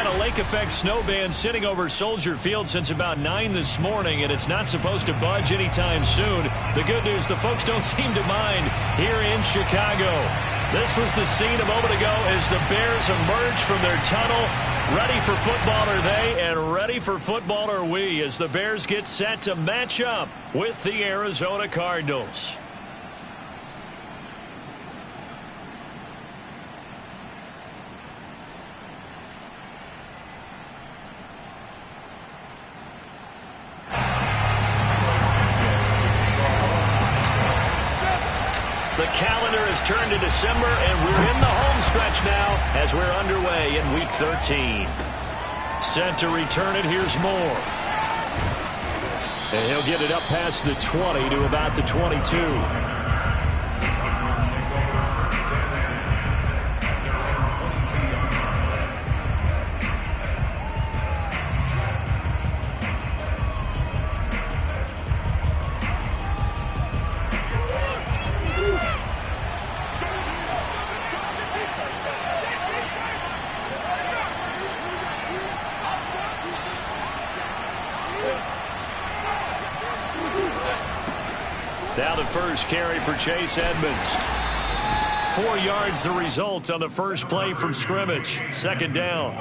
had a lake effect snow band sitting over Soldier Field since about 9 this morning, and it's not supposed to budge anytime soon. The good news, the folks don't seem to mind here in Chicago. This was the scene a moment ago as the Bears emerged from their tunnel. Ready for football are they, and ready for football are we, as the Bears get set to match up with the Arizona Cardinals. The calendar has turned to December, and we're in the home stretch now as we're underway in Week 13. Set to return it, here's Moore. And he'll get it up past the 20 to about the 22. Now the first carry for Chase Edmonds. 4 yards the result on the first play from scrimmage. Second down.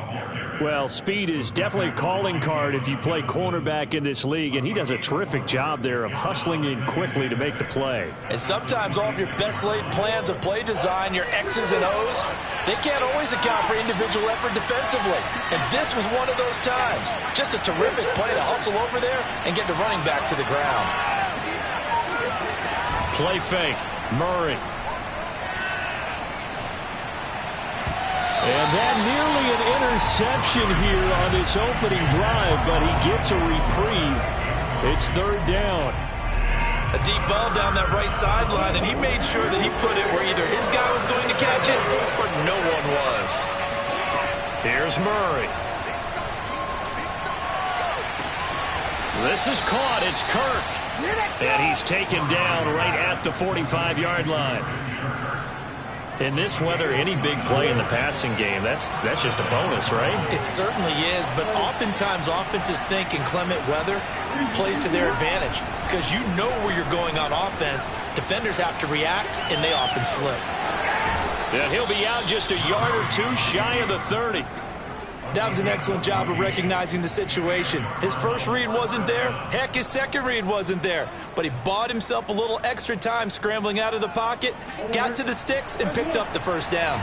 Well, speed is definitely a calling card if you play cornerback in this league, and he does a terrific job there of hustling in quickly to make the play. And sometimes all of your best laid plans of play design, your X's and O's, they can't always account for individual effort defensively. And this was one of those times. Just a terrific play to hustle over there and get the running back to the ground. Play fake. Murray. And that nearly an interception here on this opening drive, but he gets a reprieve. It's third down. A deep ball down that right sideline, and he made sure that he put it where either his guy was going to catch it or no one was. Here's Murray. This is caught. It's Kirk. And he's taken down right at the 45-yard line. In this weather, any big play in the passing game, that's just a bonus, right? It certainly is, but oftentimes offenses think inclement weather plays to their advantage because you know where you're going on offense. Defenders have to react, and they often slip. And he'll be out just a yard or two shy of the 30. That was an excellent job of recognizing the situation. His first read wasn't there. Heck, his second read wasn't there. But he bought himself a little extra time scrambling out of the pocket, got to the sticks, and picked up the first down.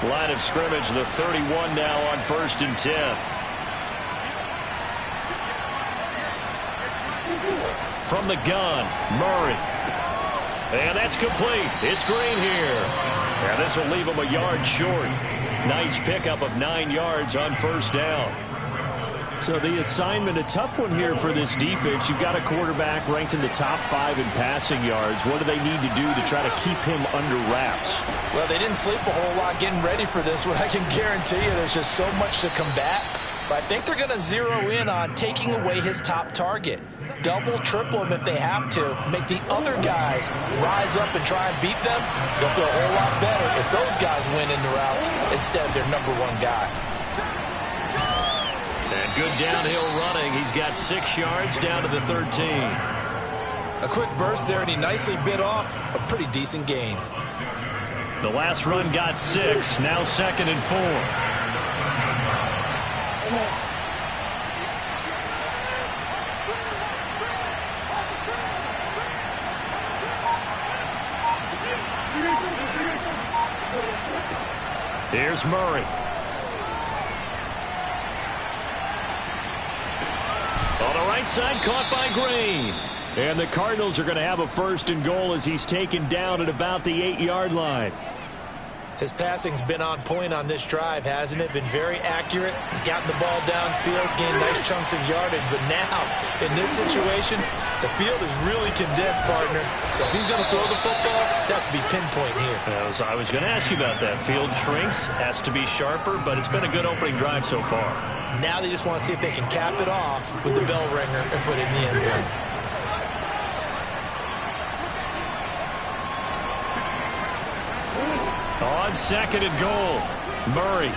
Line of scrimmage, the 31 now on 1st and 10. From the gun, Murray. And that's complete. It's Green here. And this will leave him a yard short. Nice pickup of 9 yards on first down. So the assignment, a tough one here for this defense. You've got a quarterback ranked in the top 5 in passing yards. What do they need to do to try to keep him under wraps? Well, they didn't sleep a whole lot getting ready for this one. I can guarantee you there's just so much to combat. But I think they're going to zero in on taking away his top target. Double, triple him if they have to. Make the other guys rise up and try and beat them. They'll feel a whole lot better if those guys win in the routes instead of their number 1 guy. And good downhill running. He's got 6 yards down to the 13. A quick burst there, and he nicely bit off a pretty decent gain. The last run got 6. Now 2nd and 4. Here's Murray. On the right side, caught by Green. And the Cardinals are going to have a 1st and goal as he's taken down at about the 8-yard line. His passing's been on point on this drive, hasn't it? Been very accurate, gotten the ball downfield, gained nice chunks of yardage. But now, in this situation, the field is really condensed, partner. So if he's going to throw the football, that could be pinpoint here. I was going to ask you about that. Field shrinks, has to be sharper, but it's been a good opening drive so far. Now they just want to see if they can cap it off with the bell ringer and put it in the end zone. On 2nd and goal, Murray.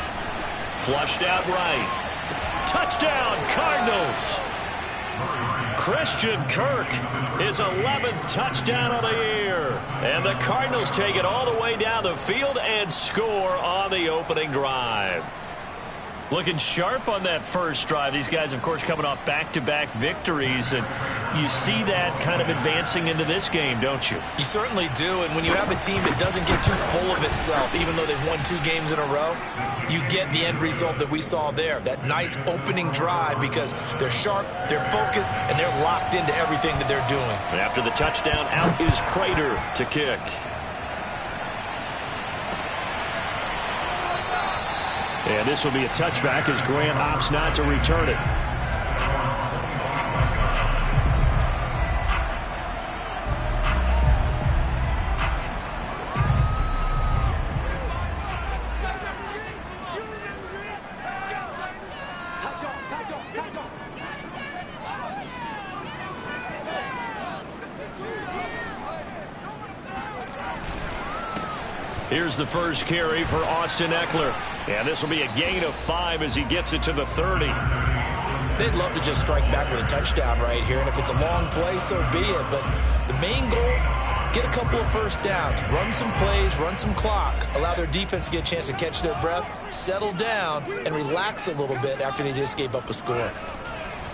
Flushed out right. Touchdown, Cardinals. Christian Kirk, his 11th touchdown of the year. And the Cardinals take it all the way down the field and score on the opening drive. Looking sharp on that first drive. These guys, of course, coming off back-to-back victories. And you see that kind of advancing into this game, don't you? You certainly do. And when you have a team that doesn't get too full of itself, even though they've won 2 games in a row, you get the end result that we saw there. That nice opening drive because they're sharp, they're focused, and they're locked into everything that they're doing. And after the touchdown, out is Prater to kick. And this will be a touchback as Grant opts not to return it. Here's the first carry for Austin Eckler. And this will be a gain of 5 as he gets it to the 30. They'd love to just strike back with a touchdown right here. And if it's a long play, so be it. But the main goal, get a couple of first downs. Run some plays, run some clock. Allow their defense to get a chance to catch their breath, settle down, and relax a little bit after they just gave up a score.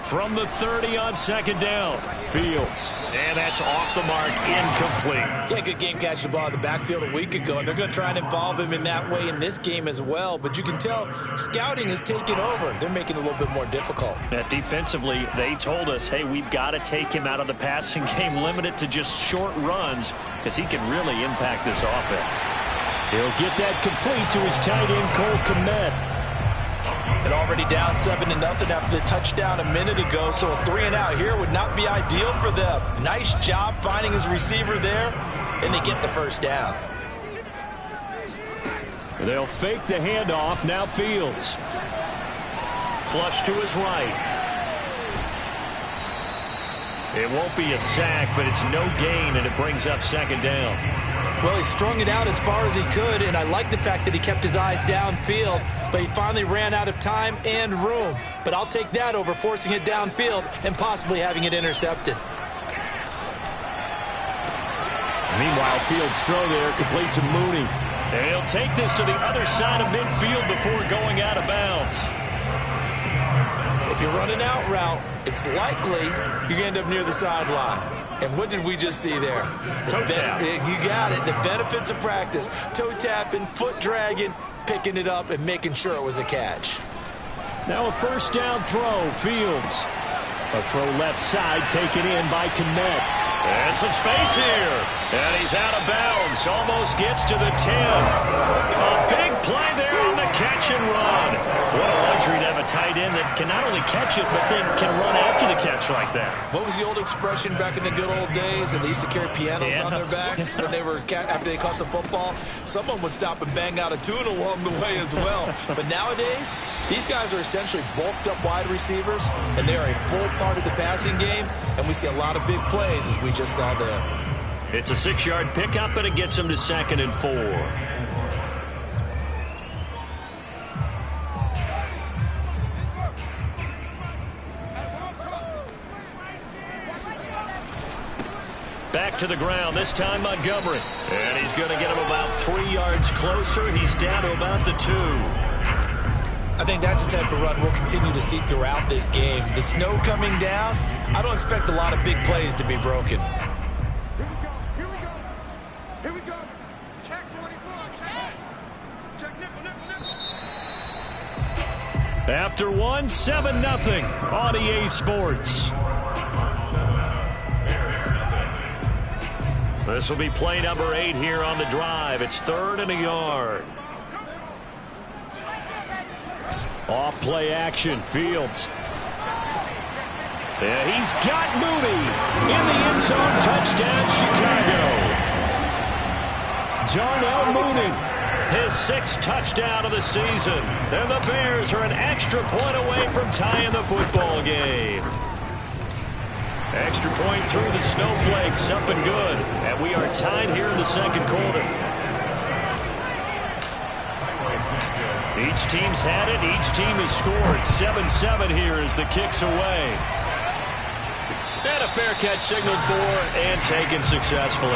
From the 30 on second down, Fields. And that's off the mark, incomplete. Yeah, good game catching the ball in the backfield a week ago, and they're going to try and involve him in that way in this game as well. But you can tell scouting has taken over. They're making it a little bit more difficult. Defensively, they told us, hey, we've got to take him out of the passing game, limit it to just short runs, because he can really impact this offense. He'll get that complete to his tight end, Cole Kmet. And already down 7-0 after the touchdown a minute ago, so a 3 and out here would not be ideal for them. Nice job finding his receiver there, and they get the first down. They'll fake the handoff. Now Fields. Flush to his right. It won't be a sack, but it's no gain, and it brings up second down. Well, he strung it out as far as he could, and I like the fact that he kept his eyes downfield, but he finally ran out of time and room. But I'll take that over forcing it downfield and possibly having it intercepted. Meanwhile, Fields' throw there complete to Mooney. And he'll take this to the other side of midfield before going out of bounds. If you run an out route, it's likely you're going to end up near the sideline. And what did we just see there? Toe tap. You got it. The benefits of practice. Toe tapping, foot dragging, picking it up, and making sure it was a catch. Now a first down throw. Fields. A throw left side taken in by Kmet. And some space here. And he's out of bounds. Almost gets to the 10. A big play there on the catch and run. What a luxury to have a tight end that can not only catch it, but then can run after the catch like that. What was the old expression back in the good old days? And they used to carry pianos on their backs when they were after they caught the football. Someone would stop and bang out a tune along the way as well. But nowadays, these guys are essentially bulked up wide receivers, and they are a full part of the passing game. And we see a lot of big plays as we just saw there. It's a 6-yard pickup, and it gets him to 2nd and 4. Back to the ground, this time Montgomery. And he's going to get him about 3 yards closer. He's down to about the 2. I think that's the type of run we'll continue to see throughout this game. The snow coming down, I don't expect a lot of big plays to be broken. Here we go. Check 24. Check nickel. After 1, 7-0 on EA Sports. This will be play number 8 here on the drive. It's 3rd and a yard. Off play action, Fields. Yeah, he's got Mooney in the end zone. Touchdown, Chicago. Darnell Mooney, his 6th touchdown of the season. And the Bears are an extra point away from tying the football game. Extra point through the snowflakes, up and good. And we are tied here in the 2nd quarter. Each team's had it. Each team has scored. 7-7 here as the kick's away. And a fair catch signaled for and taken successfully.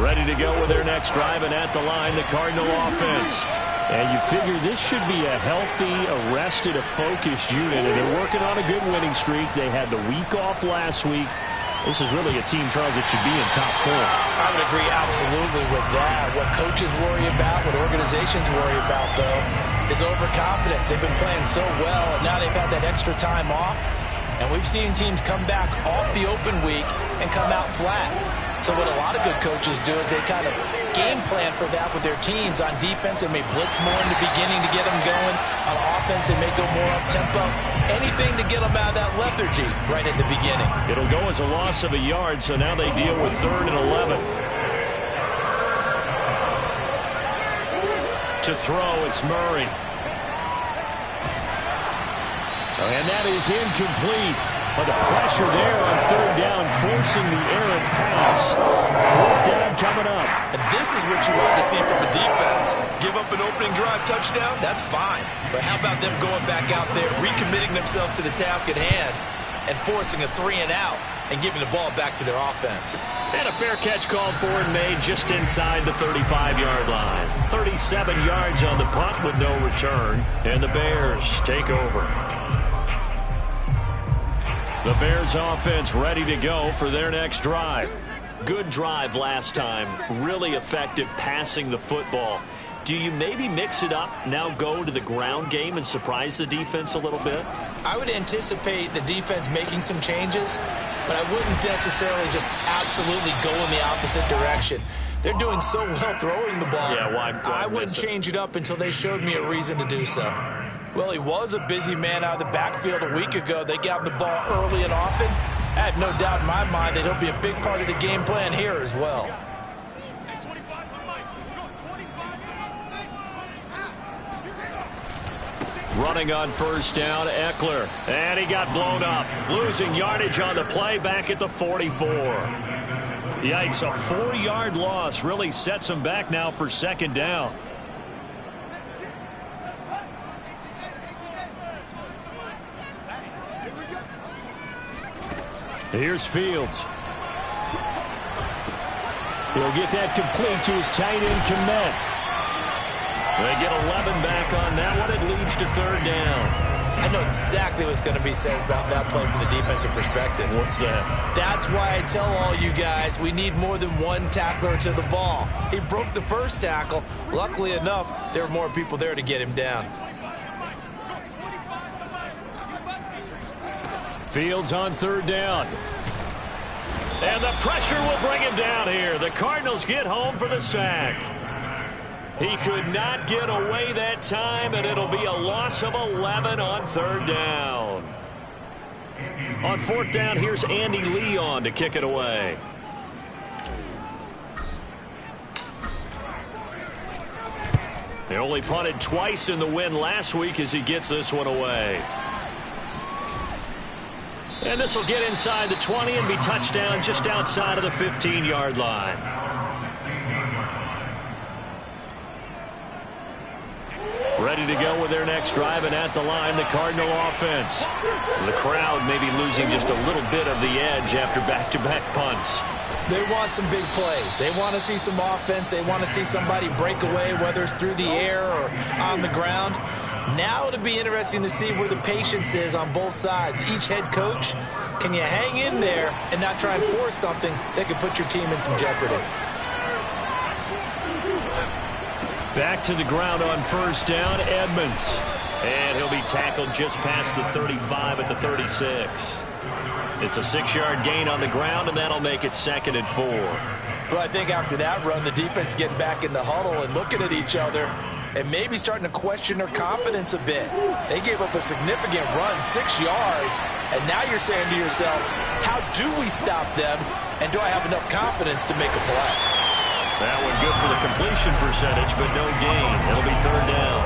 Ready to go with their next drive, and at the line, the Cardinal offense. And you figure this should be a healthy, arrested, a focused unit, and they're working on a good winning streak. They had the week off last week. This is really a team, Charles, that should be in top form. I would agree absolutely with that. What coaches worry about, what organizations worry about, though, is overconfidence. They've been playing so well, and now they've had that extra time off. And we've seen teams come back off the open week and come out flat. So what a lot of good coaches do is they kind of game plan for that with their teams. On defense, they may blitz more in the beginning to get them going. On offense, they may go more up-tempo. Anything to get them out of that lethargy right at the beginning. It'll go as a loss of a yard, so now they deal with 3rd and 11. To throw, it's Murray. And that is incomplete. But the pressure there on 3rd down, forcing the errant pass. 4th down coming up. And this is what you want to see from a defense. Give up an opening drive touchdown, that's fine. But how about them going back out there, recommitting themselves to the task at hand, and forcing a 3-and-out and giving the ball back to their offense. And a fair catch called for and made just inside the 35-yard line. 37 yards on the punt with no return. And the Bears take over. The Bears offense ready to go for their next drive. Good drive last time. Really effective passing the football. Do you maybe mix it up, now go to the ground game and surprise the defense a little bit? I would anticipate the defense making some changes, but I wouldn't necessarily just absolutely go in the opposite direction. They're doing so well throwing the ball. Yeah, why I wouldn't change it up until they showed me a reason to do so. Well, he was a busy man out of the backfield a week ago. They got him the ball early and often. I have no doubt in my mind that he'll be a big part of the game plan here as well. Running on 1st down, Eckler. And he got blown up. Losing yardage on the play back at the 44. Yikes, a 4-yard loss really sets him back now for 2nd down. Here's Fields. He'll get that complete to his tight end, Kmet. They get 11 back on that one. It leads to 3rd down. I know exactly what's going to be said about that play from the defensive perspective. What's that? That's why I tell all you guys we need more than one tackler to the ball. He broke the first tackle. Luckily enough, there were more people there to get him down. Fields on 3rd down. And the pressure will bring him down here. The Cardinals get home for the sack. He could not get away that time, and it'll be a loss of 11 on 3rd down. On 4th down, here's Andy Lee on to kick it away. They only punted twice in the win last week as he gets this one away. And this will get inside the 20 and be touchdown just outside of the 15-yard line. Ready to go with their next drive, and at the line, the Cardinal offense. The crowd maybe losing just a little bit of the edge after back-to-back punts. They want some big plays. They want to see some offense. They want to see somebody break away, whether it's through the air or on the ground. Now it'll be interesting to see where the patience is on both sides. Each head coach, can you hang in there and not try and force something that could put your team in some jeopardy? Back to the ground on 1st down, Edmonds. And he'll be tackled just past the 35 at the 36. It's a 6-yard gain on the ground, and that'll make it 2nd and 4. Well, I think after that run, the defense is getting back in the huddle and looking at each other and maybe starting to question their confidence a bit. They gave up a significant run, 6 yards, and now you're saying to yourself, how do we stop them, and do I have enough confidence to make a play? That one good for the completion percentage, but no gain. It'll be 3rd down.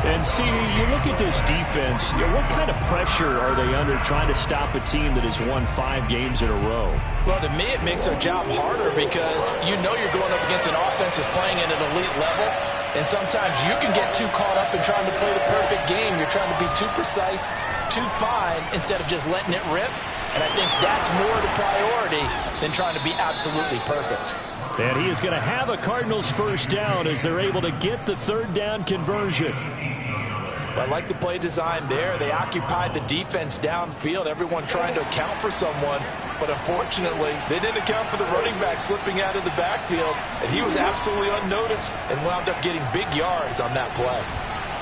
And see, you look at this defense, what kind of pressure are they under trying to stop a team that has won 5 games in a row? Well, to me, it makes their job harder because you know you're going up against an offense that's playing at an elite level, and sometimes you can get too caught up in trying to play the perfect game. You're trying to be too precise, too fine, instead of just letting it rip. And I think that's more the priority than trying to be absolutely perfect. And he is going to have a Cardinals first down as they're able to get the 3rd down conversion. I like the play design there. They occupied the defense downfield, everyone trying to account for someone. But unfortunately, they didn't account for the running back slipping out of the backfield. And he was absolutely unnoticed and wound up getting big yards on that play.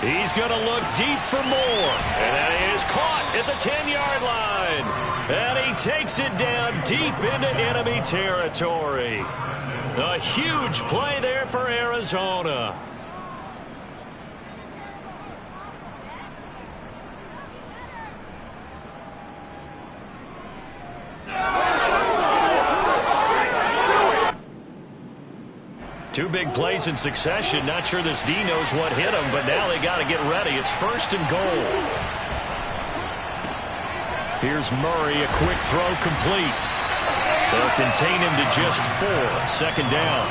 He's going to look deep for more. And that is caught at the 10-yard line. And he takes it down deep into enemy territory. A huge play there for Arizona. Two big plays in succession. Not sure this D knows what hit him, but now they got to get ready. It's 1st and goal. Here's Murray, a quick throw complete. They'll contain him to just 4. 2nd down.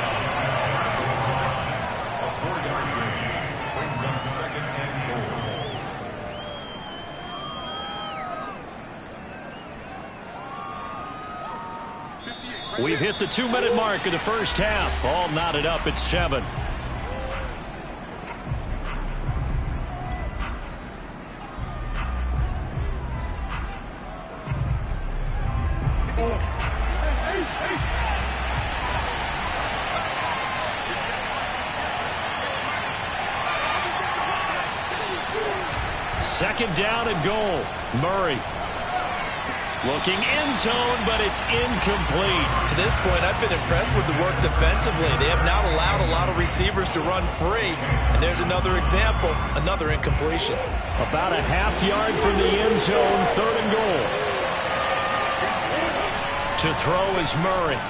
We've hit the 2-minute mark of the first half. All knotted up at 7. Second down and goal. Murray. Looking end zone, but it's incomplete. To this point, I've been impressed with the work defensively. They have not allowed a lot of receivers to run free. And there's another example, another incompletion. About a half yard from the end zone, 3rd and goal. To throw is Murray.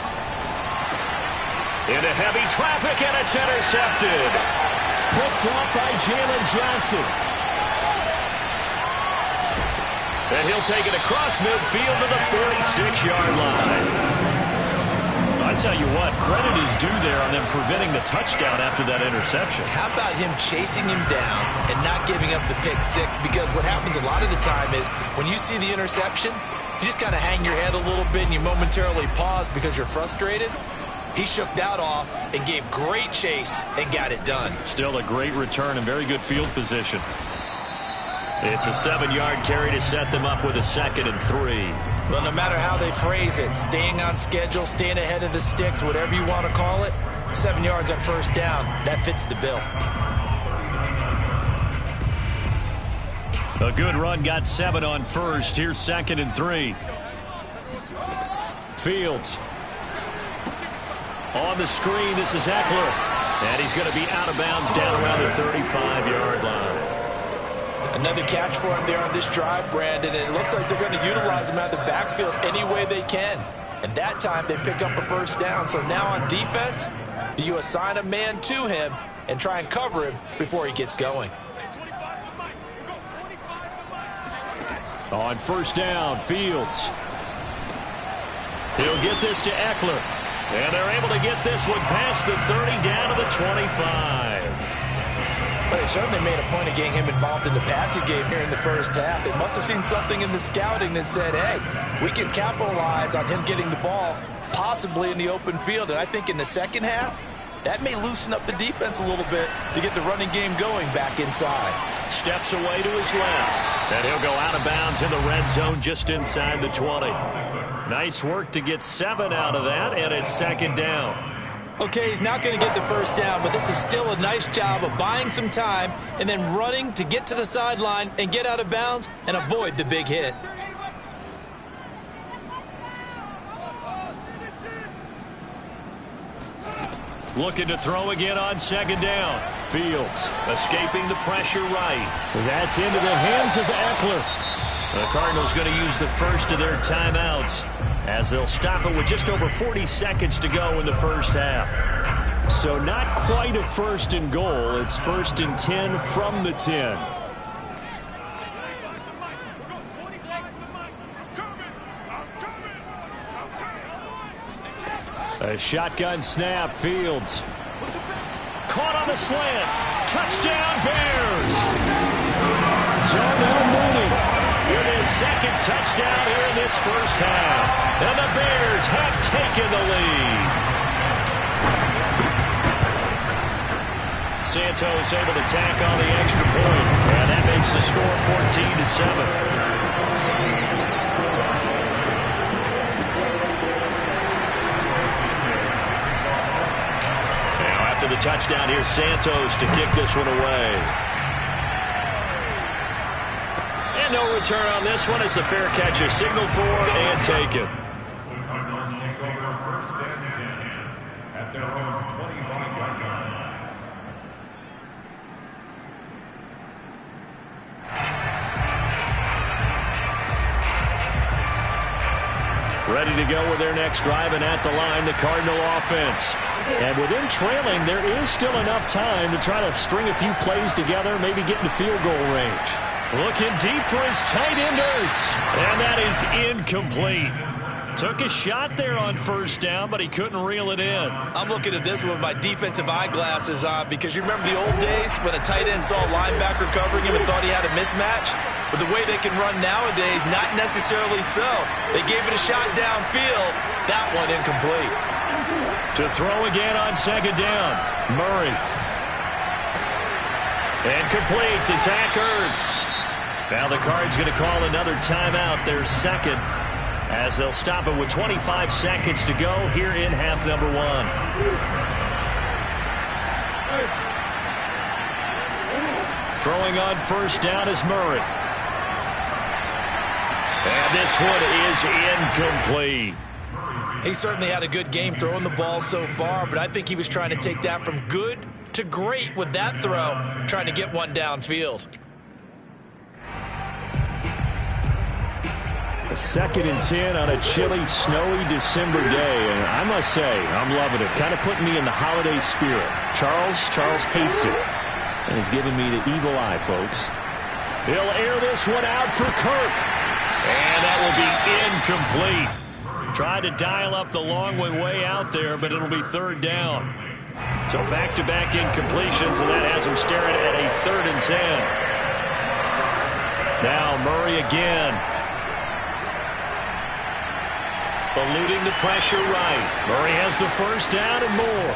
Into heavy traffic, and it's intercepted. Picked up by Jalen Johnson. And he'll take it across midfield to the 46-yard line. I tell you what, credit is due there on them preventing the touchdown after that interception. How about him chasing him down and not giving up the pick 6? Because what happens a lot of the time is when you see the interception, you just kind of hang your head a little bit and you momentarily pause because you're frustrated. He shook that off and gave great chase and got it done. Still a great return and very good field position. It's a 7-yard carry to set them up with a 2nd and 3. Well, no matter how they phrase it, staying on schedule, staying ahead of the sticks, whatever you want to call it, 7 yards on first down, that fits the bill. A good run got 7 on first. Here's 2nd and 3. Fields. On the screen, this is Eckler. And he's going to be out of bounds down around the 35-yard line. Another catch for him there on this drive, Brandon, and it looks like they're going to utilize him out of the backfield any way they can. And that time they pick up a first down. So now on defense, do you assign a man to him and try and cover him before he gets going? On first down, Fields. He'll get this to Eckler. And they're able to get this one past the 30 down to the 25. But they certainly made a point of getting him involved in the passing game here in the first half. They must have seen something in the scouting that said, hey, we can capitalize on him getting the ball possibly in the open field. And I think in the second half, that may loosen up the defense a little bit to get the running game going back inside. Steps away to his left. And he'll go out of bounds in the red zone just inside the 20. Nice work to get 7 out of that, and it's 2nd down. Okay, he's not going to get the first down, but this is still a nice job of buying some time and then running to get to the sideline and get out of bounds and avoid the big hit. Looking to throw again on 2nd down. Fields escaping the pressure right. That's into the hands of Eckler. The Cardinals going to use the first of their timeouts as they'll stop it with just over 40 seconds to go in the first half. So not quite a 1st and goal. It's 1st and 10 from the 10. A shotgun snap. Fields. Caught on the slant. Touchdown, Bears. Darnell Mooney with his 2nd touchdown here in this first half. And the Bears have taken the lead. Santos able to tack on the extra point. And that makes the score 14-7. After the touchdown, here's Santos to kick this one away. And no return on this one as the fair catch is signaled for and taken. The Cardinals take over 1st and 10 at their own 25-yard line. Ready to go with their next drive, and at the line, the Cardinal offense. And with them trailing, there is still enough time to try to string a few plays together, maybe get into field goal range. Looking deep for his tight end, Ertz. And that is incomplete. Took a shot there on 1st down, but he couldn't reel it in. I'm looking at this with my defensive eyeglasses on because you remember the old days when a tight end saw a linebacker covering him and thought he had a mismatch? But the way they can run nowadays, not necessarily so. They gave it a shot downfield. That one incomplete. To throw again on 2nd down. Murray. And complete to Zach Ertz. Now the Cards going to call another timeout, their 2nd, as they'll stop it with 25 seconds to go here in half number 1. Throwing on 1st down is Murray. And this one is incomplete. He certainly had a good game throwing the ball so far, but I think he was trying to take that from good to great with that throw, trying to get one downfield. A 2nd and 10 on a chilly, snowy December day, and I must say, I'm loving it. Kind of putting me in the holiday spirit. Charles hates it, and he's giving me the evil eye, folks. He'll air this one out for Kirk, and that will be incomplete. Tried to dial up the long one way out there, but it'll be 3rd down. So back-to-back incompletions, and that has him staring at a 3rd and 10. Now Murray again. Eluding the pressure right. Murray has the 1st down and more.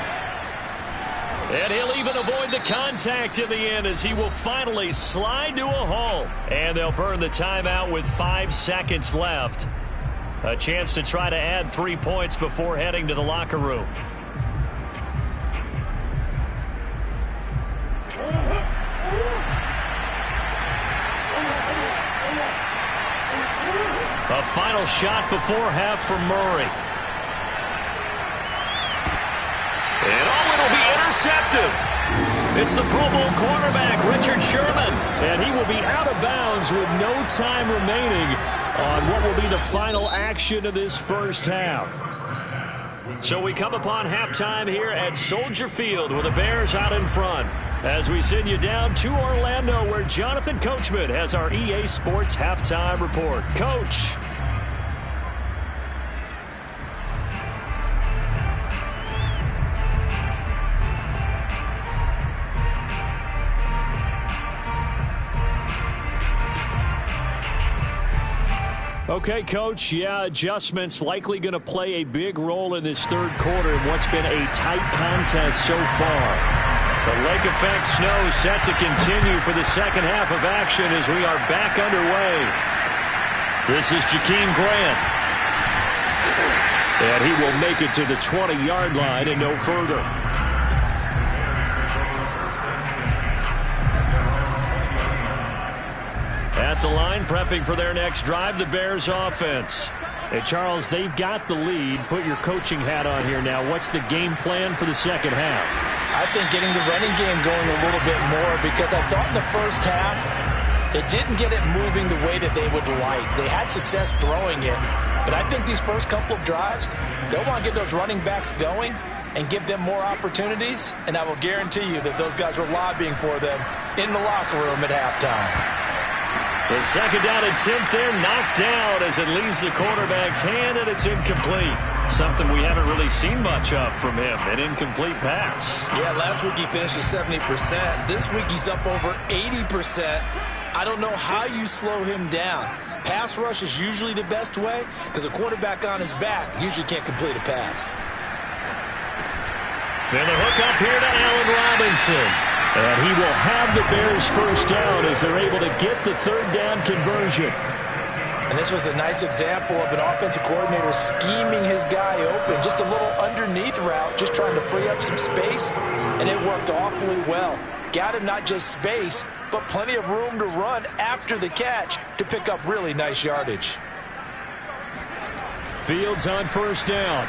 And he'll even avoid the contact in the end as he will finally slide to a halt. And they'll burn the timeout with 5 seconds left. A chance to try to add 3 points before heading to the locker room. A final shot before half for Murray. And it'll be intercepted. It's the Pro Bowl cornerback, Richard Sherman. And he will be out of bounds with no time remaining on what will be the final action of this first half. So we come upon halftime here at Soldier Field with the Bears out in front, as we send you down to Orlando, where Jonathan Coachman has our EA Sports Halftime Report. Coach. Okay, Coach, yeah, adjustments likely going to play a big role in this third quarter in what's been a tight contest so far. The lake effect snow set to continue for the second half of action as we are back underway. This is Jakeem Grant. And he will make it to the 20-yard line and no further. At the line, prepping for their next drive, the Bears offense. Hey, Charles, they've got the lead. Put your coaching hat on here now. What's the game plan for the second half? I think getting the running game going a little bit more, because I thought in the first half it didn't get it moving the way that they would like. They had success throwing it, but I think these first couple of drives, they'll want to get those running backs going and give them more opportunities, and I will guarantee you that those guys were lobbying for them in the locker room at halftime. The second down attempt there knocked down as it leaves the quarterback's hand, and it's incomplete. Something we haven't really seen much of from him, an incomplete pass. Yeah, last week he finished at 70%. This week he's up over 80%. I don't know how you slow him down. Pass rush is usually the best way because a quarterback on his back usually can't complete a pass. Then the hook up here to Allen Robinson. And he will have the Bears first down as they're able to get the third down conversion. And this was a nice example of an offensive coordinator scheming his guy open. Just a little underneath route, just trying to free up some space, and it worked awfully well. Got him not just space, but plenty of room to run after the catch to pick up really nice yardage. Fields on first down.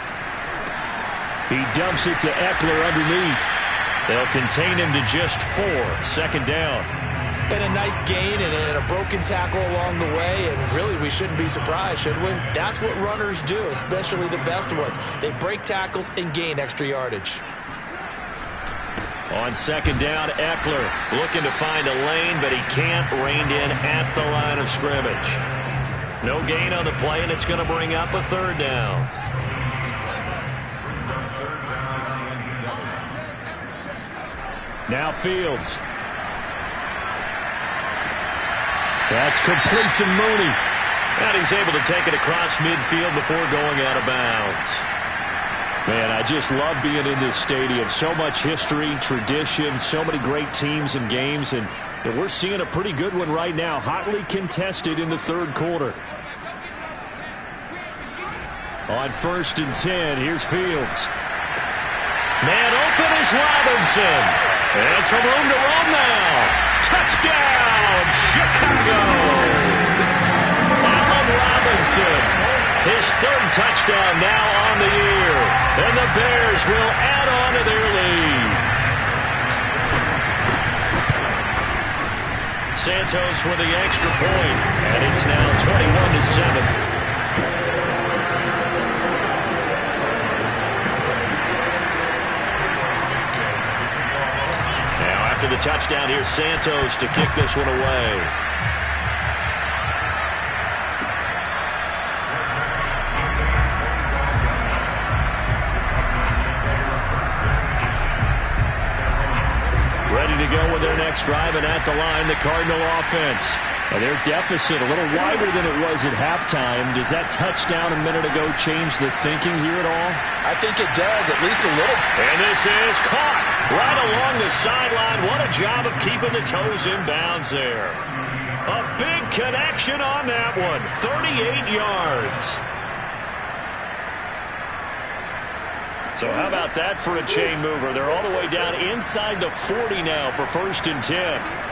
He dumps it to Eckler underneath. They'll contain him to just 4. Second down. And a nice gain and a broken tackle along the way, and really we shouldn't be surprised, should we? That's what runners do, especially the best ones. They break tackles and gain extra yardage. On second down, Eckler looking to find a lane, but he can't. Reined in at the line of scrimmage. No gain on the play, and it's going to bring up a third down. Now Fields. That's complete to Mooney. And he's able to take it across midfield before going out of bounds. Man, I just love being in this stadium. So much history, tradition, so many great teams and games. And we're seeing a pretty good one right now. Hotly contested in the third quarter. On 1st and 10, here's Fields. Man open is Robinson. And some room to run now. Touchdown, Chicago! Allen Robinson, his 3rd touchdown now on the year. And the Bears will add on to their lead. Santos with the extra point, and it's now 21-7. To the touchdown, here's Santos to kick this one away. Ready to go with their next drive, and at the line, the Cardinal offense. And their deficit a little wider than it was at halftime. Does that touchdown a minute ago change the thinking here at all? I think it does, at least a little. And this is caught right along the sideline. What a job of keeping the toes in bounds there. A big connection on that one. 38 yards. So how about that for a chain mover? They're all the way down inside the 40 now for 1st and 10.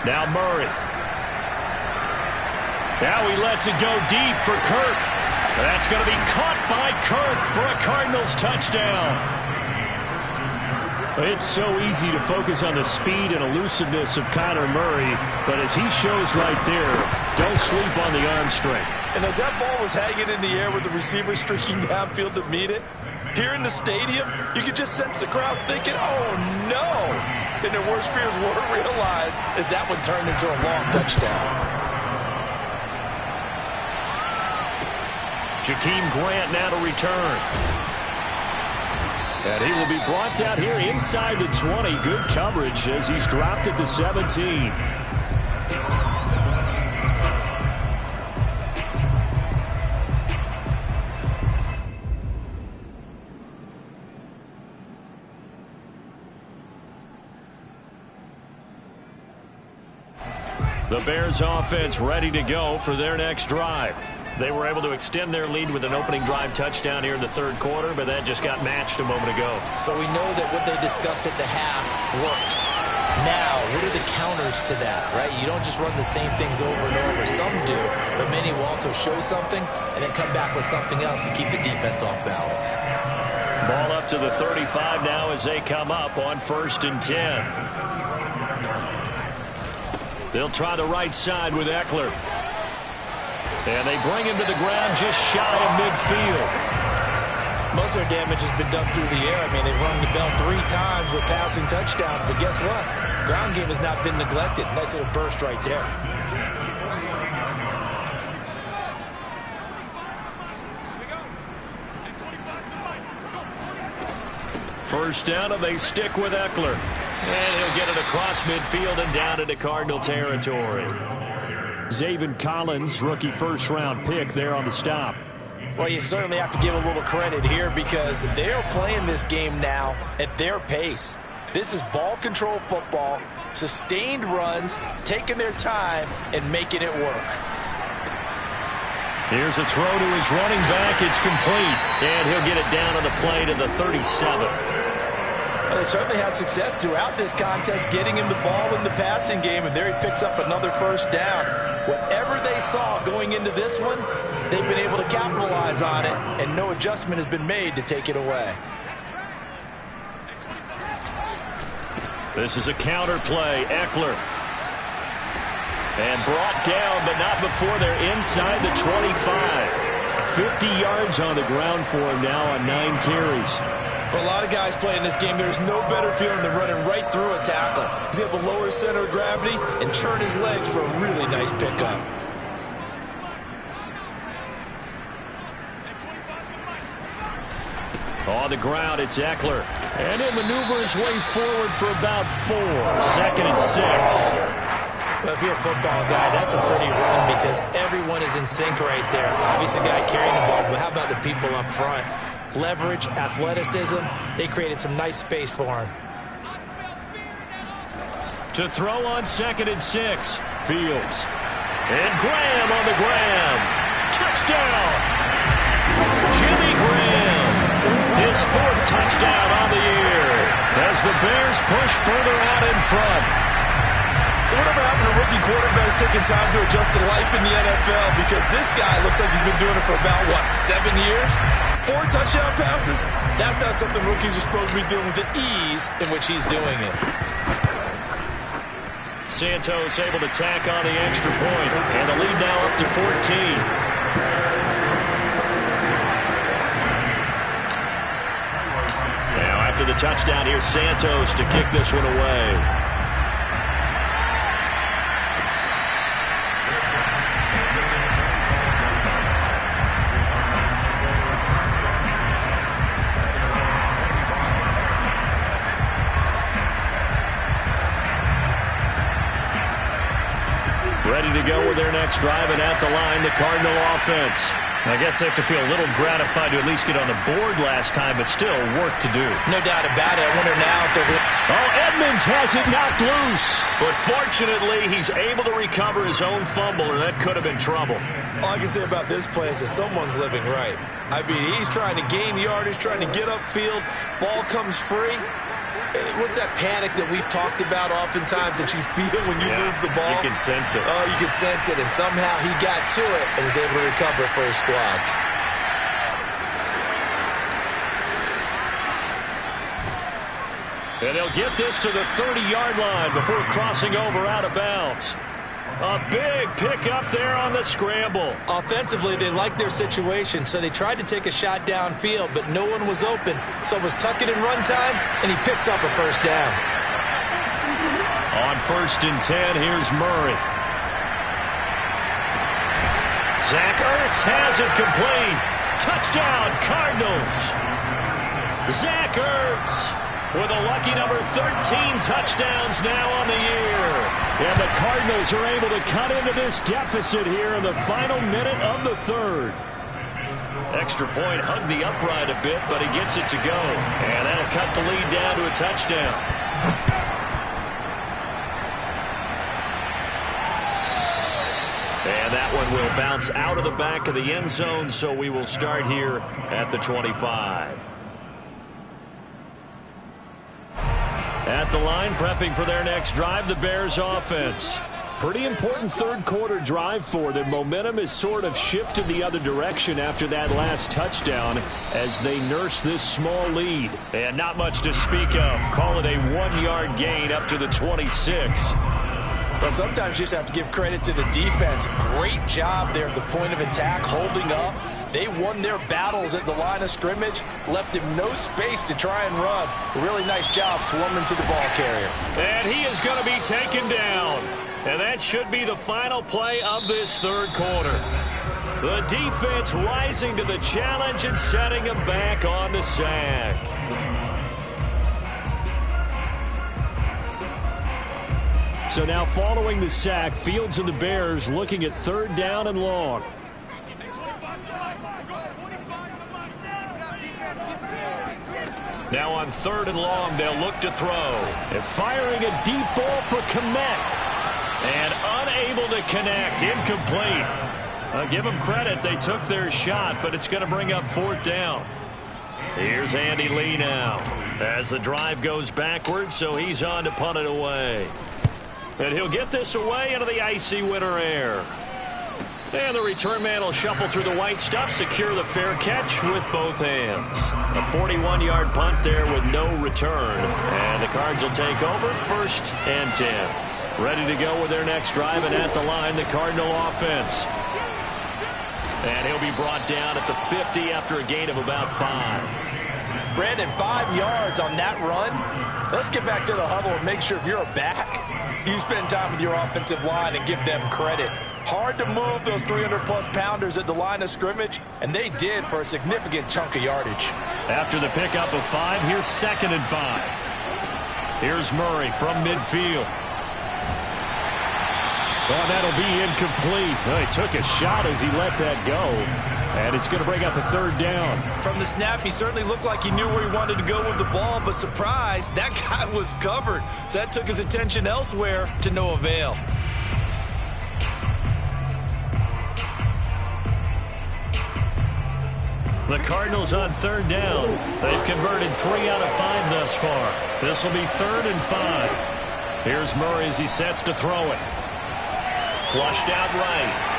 Now Murray. Now he lets it go deep for Kirk. That's going to be caught by Kirk for a Cardinals touchdown. It's so easy to focus on the speed and elusiveness of Kyler Murray, but as he shows right there, don't sleep on the arm strength. And as that ball was hanging in the air with the receiver streaking downfield to meet it, here in the stadium, you could just sense the crowd thinking, oh no! And their worst fears were realized as that one turned into a long touchdown. Jakeem Grant now to return. And he will be brought down here inside the 20. Good coverage as he's dropped at the 17. The Bears offense ready to go for their next drive. They were able to extend their lead with an opening drive touchdown here in the 3rd quarter, but that just got matched a moment ago. So we know that what they discussed at the half worked. Now, what are the counters to that, right? You don't just run the same things over and over. Some do, but many will also show something and then come back with something else to keep the defense off balance. Ball up to the 35 now as they come up on 1st and 10. They'll try the right side with Eckler. And they bring him to the ground just shy of midfield. Most of their damage has been done through the air. I mean, they've rung the bell 3 times with passing touchdowns, but guess what? Ground game has not been neglected. Nice little burst right there. First down, and they stick with Eckler. And he'll get it across midfield and down into Cardinal territory. Zaven Collins, rookie first-round pick there on the stop. Well, you certainly have to give a little credit here because they are playing this game now at their pace. This is ball control football, sustained runs, taking their time, and making it work. Here's a throw to his running back. It's complete, and he'll get it down on the play to the 37. Well, they certainly had success throughout this contest getting him the ball in the passing game, and there he picks up another first down. Whatever they saw going into this one, they've been able to capitalize on it, and no adjustment has been made to take it away. This is a counter play. Eckler. And brought down, but not before they're inside the 25. 50 yards on the ground for him now on 9 carries. For a lot of guys playing this game, there's no better feeling than running right through a tackle. He's able to lower his center of gravity and churn his legs for a really nice pickup. On the ground, it's Eckler. And he'll maneuver his way forward for about 4. 2nd and 6. Well, if you're a football guy, that's a pretty run because everyone is in sync right there. Obviously, the guy carrying the ball, but how about the people up front? Leverage, athleticism, they created some nice space for him. To throw on 2nd and 6. Fields. And Graham on the ground. Touchdown! Jimmy Graham. His 4th touchdown on the year as the Bears push further out in front. So whatever happened to rookie quarterbacks taking time to adjust to life in the NFL? Because this guy looks like he's been doing it for about, 7 years? 4 touchdown passes? That's not something rookies are supposed to be doing with the ease in which he's doing it. Santos able to tack on the extra point, and the lead now up to 14. Now after the touchdown, here's Santos to kick this one away. Ready to go with their next drive, and at the line, the Cardinal offense. I guess they have to feel a little gratified to at least get on the board last time, but still work to do. No doubt about it. I wonder now if they're... Oh, Edmonds has it knocked loose. But fortunately, he's able to recover his own fumble, and that could have been trouble. All I can say about this play is that someone's living right. I mean, he's trying to gain yardage, trying to get upfield. Ball comes free. What's that panic that we've talked about oftentimes that you feel when you lose the ball? You can sense it. Oh, you can sense it, and somehow he got to it and was able to recover for his squad. And they'll get this to the 30-yard line before crossing over out of bounds. A big pickup there on the scramble. Offensively, they liked their situation, so they tried to take a shot downfield, but no one was open. So it was tuck it in run time, and he picks up a first down. On 1st and 10, here's Murray. Zach Ertz has it complete. Touchdown, Cardinals. Zach Ertz with a lucky number 13 touchdowns now on the year. And the Cardinals are able to cut into this deficit here in the final minute of the 3rd. Extra point hugged the upright a bit, but he gets it to go. And that'll cut the lead down to a touchdown. And that one will bounce out of the back of the end zone, so we will start here at the 25. At the line, prepping for their next drive, the Bears offense. Pretty important 3rd quarter drive for them. Momentum has sort of shifted the other direction after that last touchdown as they nurse this small lead. And not much to speak of. Call it a 1-yard gain up to the 26. Well, sometimes you just have to give credit to the defense. Great job there at the point of attack, holding up, They won their battles at the line of scrimmage, left him no space to try and run. A really nice job swarming to the ball carrier. And he is going to be taken down. And that should be the final play of this third quarter. The defense rising to the challenge and setting him back on the sack. So now following the sack, Fields and the Bears looking at 3rd down and long. Now on 3rd and long, they'll look to throw. And firing a deep ball for Kmet. And unable to connect. Incomplete. I'll give them credit. They took their shot, but it's going to bring up 4th down. Here's Andy Lee now. As the drive goes backwards, so he's on to punt it away. And he'll get this away into the icy winter air. And the return man will shuffle through the white stuff, secure the fair catch with both hands. A 41-yard punt there with no return. And the Cards will take over 1st and 10. Ready to go with their next drive, and at the line, the Cardinal offense. And he'll be brought down at the 50 after a gain of about 5. Brandon, 5 yards on that run. Let's get back to the huddle and make sure if you're a back, you spend time with your offensive line and give them credit. Hard to move those 300-plus pounders at the line of scrimmage, and they did for a significant chunk of yardage. After the pickup of 5, here's 2nd and 5. Here's Murray from midfield. Well, that'll be incomplete. Well, he took a shot as he let that go. And it's going to bring up a 3rd down. From the snap, he certainly looked like he knew where he wanted to go with the ball, but surprise, that guy was covered. So that took his attention elsewhere to no avail. The Cardinals on 3rd down. They've converted 3 out of 5 thus far. This will be 3rd and 5. Here's Murray as he sets to throw it. Flushed out right.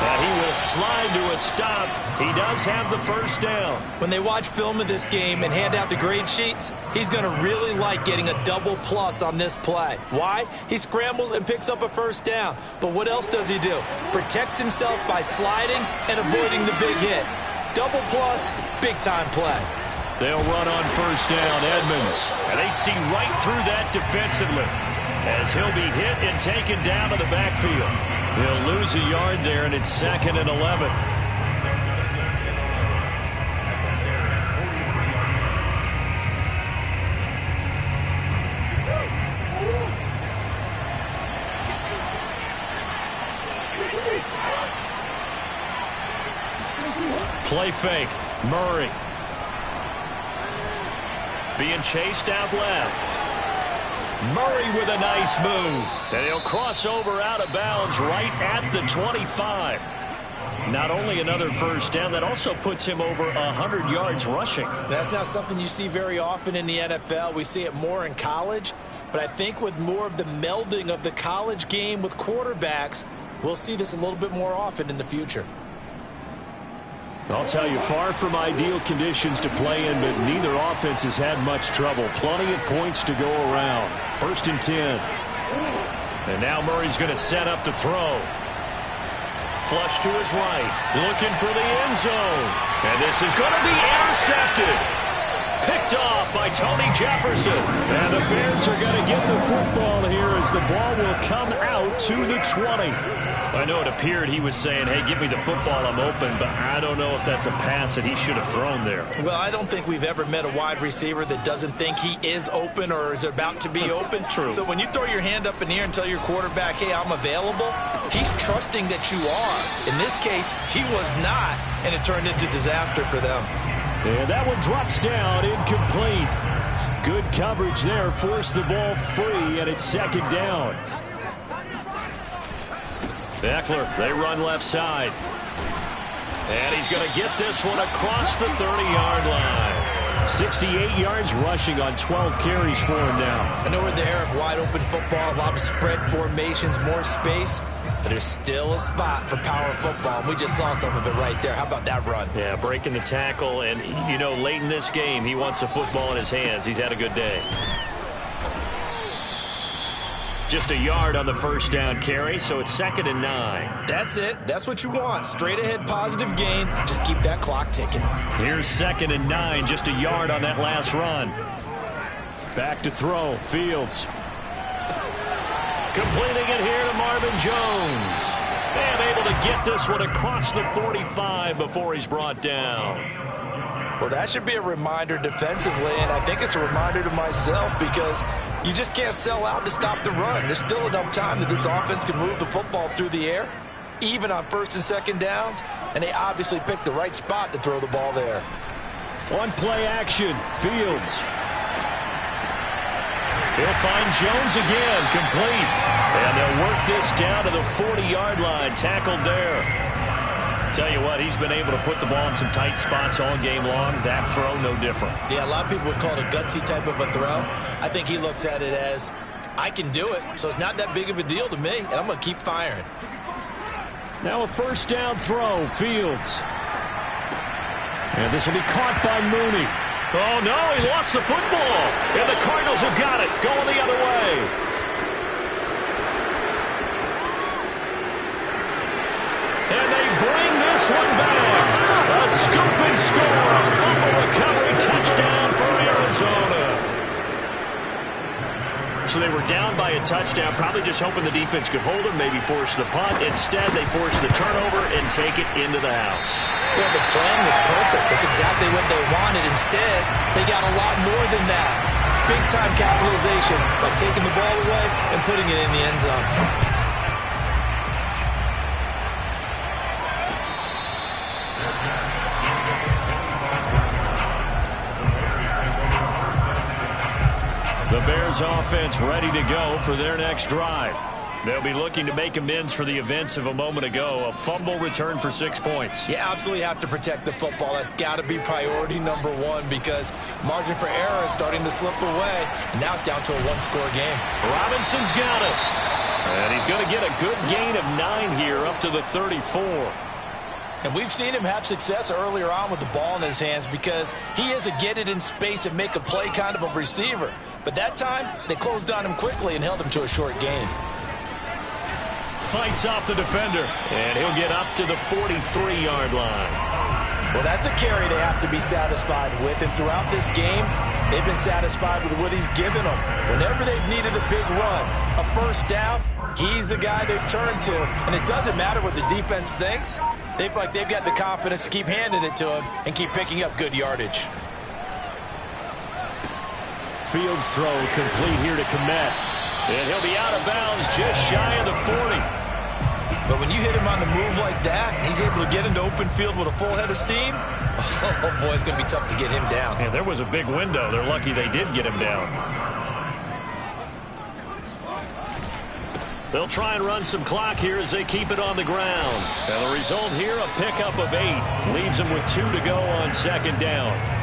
And he will slide to a stop. He does have the 1st down. When they watch film of this game and hand out the grade sheets, he's going to really like getting a double plus on this play. Why? He scrambles and picks up a 1st down. But what else does he do? Protects himself by sliding and avoiding the big hit. Double plus, big-time play. They'll run on 1st down, Edmonds. And they see right through that defensively as he'll be hit and taken down to the backfield. He'll lose a yard there, and it's 2nd and 11. Play fake. Murray. Being chased out left. Murray with a nice move. And he'll cross over out of bounds right at the 25. Not only another 1st down, that also puts him over 100 yards rushing. That's not something you see very often in the NFL. We see it more in college. But I think with more of the melding of the college game with quarterbacks, we'll see this a little bit more often in the future. I'll tell you, far from ideal conditions to play in, but neither offense has had much trouble. Plenty of points to go around. 1st and 10. And now Murray's going to set up to throw. Flush to his right. Looking for the end zone. And this is going to be intercepted. Picked off by Tony Jefferson. And the Bears are going to get the football here as the ball will come out to the 20. I know it appeared he was saying, hey, give me the football, I'm open, but I don't know if that's a pass that he should have thrown there. Well, I don't think we've ever met a wide receiver that doesn't think he is open or is about to be open. True. So when you throw your hand up in the air and tell your quarterback, hey, I'm available, he's trusting that you are. In this case, he was not, and it turned into disaster for them. And that one drops down, incomplete. Good coverage there, forced the ball free, and it's 2nd down. Eckler, they run left side. And he's going to get this one across the 30-yard line. 68 yards rushing on 12 carries for him now. I know we're in the era of wide-open football, a lot of spread formations, more space, but there's still a spot for power football, and we just saw some of it right there. How about that run? Yeah, breaking the tackle, and, you know, late in this game, he wants the football in his hands. He's had a good day. Just a yard on the first down carry, so it's 2nd and 9. That's it. That's what you want. Straight ahead, positive gain. Just keep that clock ticking. Here's 2nd and 9, just a yard on that last run. Back to throw, Fields. Completing it here to Marvin Jones. And able to get this one across the 45 before he's brought down. Well, that should be a reminder defensively, and I think it's a reminder to myself because you just can't sell out to stop the run. There's still enough time that this offense can move the football through the air, even on 1st and 2nd downs, and they obviously picked the right spot to throw the ball there. One play action, Fields. He'll find Jones again, complete. And they'll work this down to the 40-yard line, tackled there. Tell you what, he's been able to put the ball in some tight spots all game long. That throw, no different. Yeah, a lot of people would call it a gutsy type of a throw. I think he looks at it as, I can do it, so it's not that big of a deal to me, and I'm going to keep firing. Now a 1st down throw, Fields. And this will be caught by Mooney. Oh, no, he lost the football. And the Cardinals have got it, going the other way. And they bring this one back. A scoop and score. A fumble recovery touchdown for Arizona. So they were down by a touchdown, probably just hoping the defense could hold them, maybe force the punt. Instead, they force the turnover and take it into the house. Well, the plan was perfect. That's exactly what they wanted. Instead, they got a lot more than that. Big-time capitalization by taking the ball away and putting it in the end zone. The Bears offense ready to go for their next drive. They'll be looking to make amends for the events of a moment ago. A fumble return for 6 points. You absolutely have to protect the football. That's got to be priority number one because margin for error is starting to slip away. And now it's down to a one-score game. Robinson's got it. And he's going to get a good gain of 9 here up to the 34. And we've seen him have success earlier on with the ball in his hands because he is a get it in space and make a play kind of a receiver. But that time, they closed on him quickly and held him to a short gain. Fights off the defender, and he'll get up to the 43-yard line. Well, that's a carry they have to be satisfied with, and throughout this game, they've been satisfied with what he's given them. Whenever they've needed a big run, a 1st down, he's the guy they've turned to, and it doesn't matter what the defense thinks. They feel like they've got the confidence to keep handing it to him and keep picking up good yardage. Fields throw complete here to Kmet. And he'll be out of bounds just shy of the 40. But when you hit him on the move like that, he's able to get into open field with a full head of steam. Oh, boy, it's going to be tough to get him down. Yeah, there was a big window. They're lucky they did get him down. They'll try and run some clock here as they keep it on the ground. And the result here, a pickup of 8. Leaves them with 2 to go on 2nd down.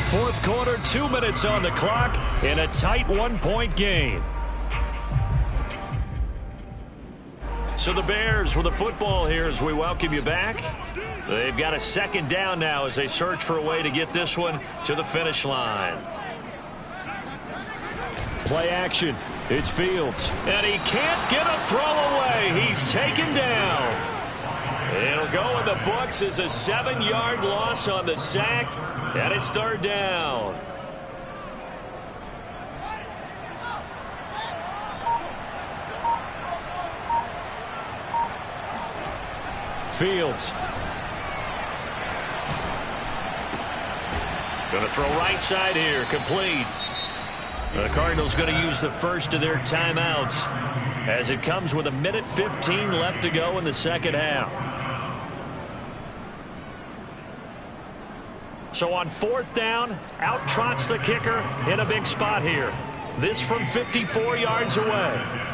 4th quarter, 2 minutes on the clock in a tight 1-point game. So the Bears with the football here as we welcome you back. They've got a 2nd down now as they search for a way to get this one to the finish line. Play action. It's Fields. And he can't get a throw away. He's taken down. It'll go in the books as a 7-yard loss on the sack. And it's 3rd down. Fields. Going to throw right side here. Complete. The Cardinals going to use the first of their timeouts as it comes with 1:15 left to go in the 2nd half. So on 4th down, out trots the kicker in a big spot here. This from 54 yards away.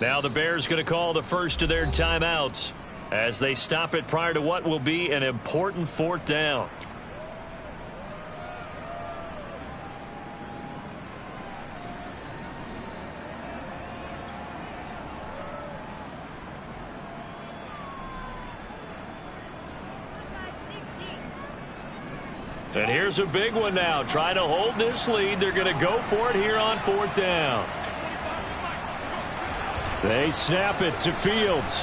Now the Bears going to call the first of their timeouts as they stop it prior to what will be an important 4th down. And here's a big one now. Trying to hold this lead. They're going to go for it here on 4th down. They snap it to Fields.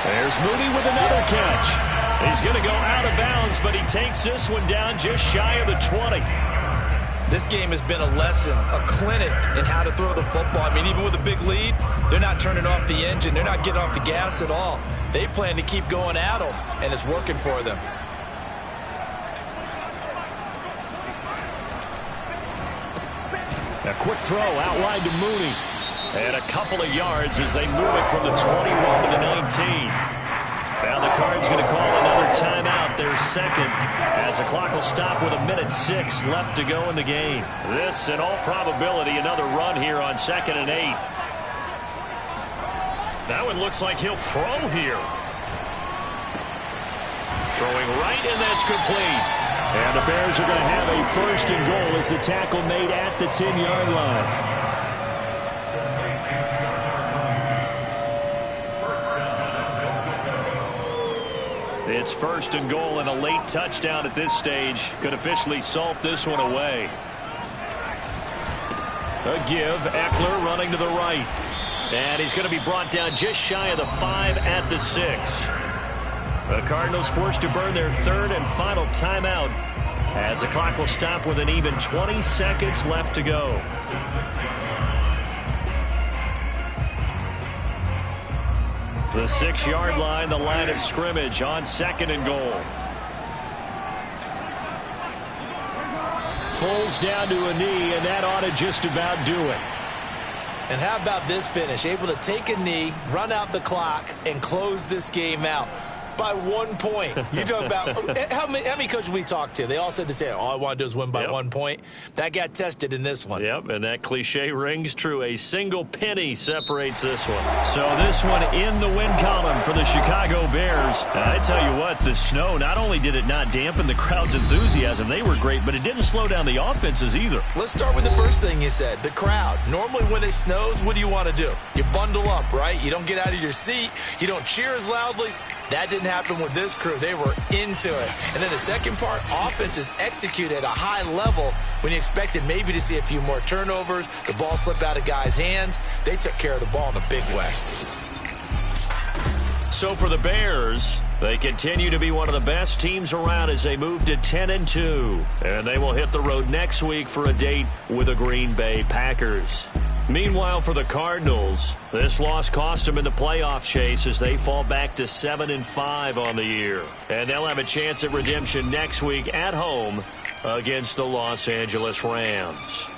There's Mooney with another catch. He's going to go out of bounds, but he takes this one down just shy of the 20. This game has been a lesson, a clinic in how to throw the football. I mean, even with a big lead, they're not turning off the engine. They're not getting off the gas at all. They plan to keep going at them, and it's working for them. A quick throw out wide to Mooney. And a couple of yards as they move it from the 21 to the 19. Now the Cards going to call another timeout, their second, as the clock will stop with 1:06 left to go in the game. This, in all probability, another run here on 2nd and 8. That one looks like he'll throw here. Throwing right, and that's complete. And the Bears are going to have a 1st and goal as the tackle made at the 10-yard line. It's 1st and goal, and a late touchdown at this stage could officially salt this one away. A give, Eckler running to the right. And he's going to be brought down just shy of the 5 at the 6. The Cardinals forced to burn their 3rd and final timeout as the clock will stop with an even 20 seconds left to go. The 6-yard line, the line of scrimmage on 2nd and goal. Foles down to a knee, and that ought to just about do it. And how about this finish? Able to take a knee, run out the clock, and close this game out by 1 point. You talk about how many coaches we talked to? They all said the same. All I want to do is win by 1 point. That got tested in this one. Yep, and that cliche rings true. A single penny separates this one. So this one in the win column for the Chicago Bears. And I tell you what, the snow, not only did it not dampen the crowd's enthusiasm, they were great, but it didn't slow down the offenses either. Let's start with the first thing you said, the crowd. Normally when it snows, what do you want to do? You bundle up, right? You don't get out of your seat. You don't cheer as loudly. That didn't happen with this crew. They were into it. And then the second part, offenses execute at a high level when you expected maybe to see a few more turnovers, the ball slip out of guys' hands. They took care of the ball in a big way. So for the Bears, they continue to be one of the best teams around as they move to 10-2. And they will hit the road next week for a date with the Green Bay Packers. Meanwhile, for the Cardinals, this loss cost them in the playoff chase as they fall back to 7-5 on the year. And they'll have a chance at redemption next week at home against the Los Angeles Rams.